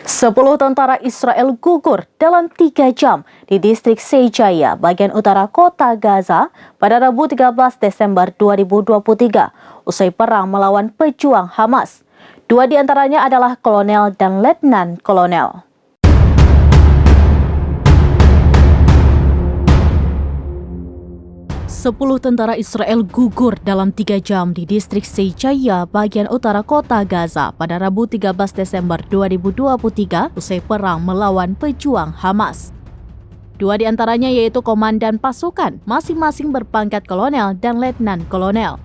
10 tentara Israel gugur dalam 3 jam di distrik Sejaya, bagian utara kota Gaza pada Rabu 13 Desember 2023, usai perang melawan pejuang Hamas. 2 di antaranya adalah kolonel dan letnan kolonel. Sepuluh tentara Israel gugur dalam 3 jam di distrik Sejaya, bagian utara kota Gaza pada Rabu 13 Desember 2023 usai perang melawan pejuang Hamas. 2 di antaranya yaitu komandan pasukan, masing-masing berpangkat kolonel dan letnan kolonel.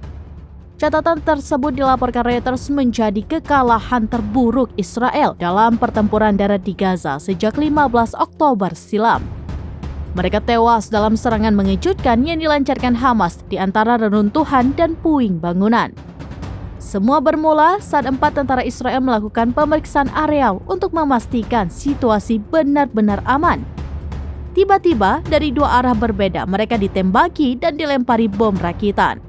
Catatan tersebut dilaporkan Reuters menjadi kekalahan terburuk Israel dalam pertempuran darat di Gaza sejak 15 Oktober silam. Mereka tewas dalam serangan mengejutkan yang dilancarkan Hamas di antara reruntuhan dan puing bangunan. Semua bermula saat 4 tentara Israel melakukan pemeriksaan areal untuk memastikan situasi benar-benar aman. Tiba-tiba dari 2 arah berbeda mereka ditembaki dan dilempari bom rakitan.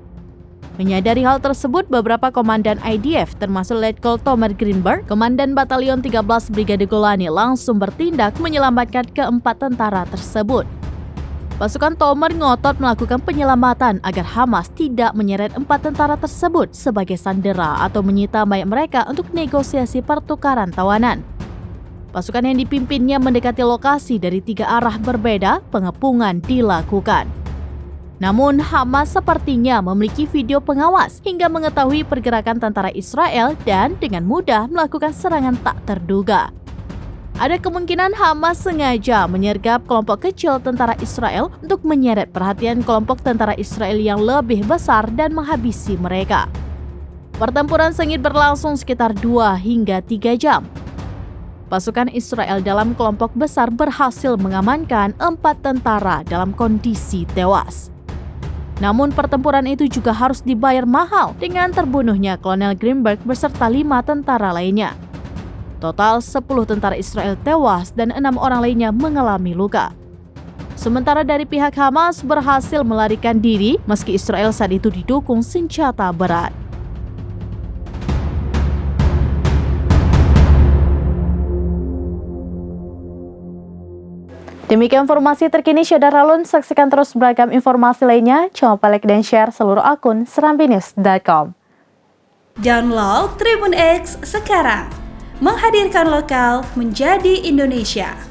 Menyadari hal tersebut, beberapa komandan IDF termasuk Letkol Tomer Greenberg, komandan Batalion 13 Brigade Golani langsung bertindak menyelamatkan keempat tentara tersebut. Pasukan Tomer ngotot melakukan penyelamatan agar Hamas tidak menyeret 4 tentara tersebut sebagai sandera atau menyita mayat mereka untuk negosiasi pertukaran tawanan. Pasukan yang dipimpinnya mendekati lokasi dari 3 arah berbeda, pengepungan dilakukan. Namun Hamas sepertinya memiliki video pengawas hingga mengetahui pergerakan tentara Israel dan dengan mudah melakukan serangan tak terduga. Ada kemungkinan Hamas sengaja menyergap kelompok kecil tentara Israel untuk menyeret perhatian kelompok tentara Israel yang lebih besar dan menghabisi mereka. Pertempuran sengit berlangsung sekitar 2 hingga 3 jam. Pasukan Israel dalam kelompok besar berhasil mengamankan 4 tentara dalam kondisi tewas. Namun pertempuran itu juga harus dibayar mahal dengan terbunuhnya Kolonel Greenberg beserta 5 tentara lainnya. Total 10 tentara Israel tewas dan 6 orang lainnya mengalami luka. Sementara dari pihak Hamas berhasil melarikan diri meski Israel saat itu didukung senjata berat. Demikian informasi terkini Syadaralun, saksikan terus beragam informasi lainnya, jangan lupa like dan share seluruh akun serambinews.com. Download Tribun X sekarang, menghadirkan lokal menjadi Indonesia.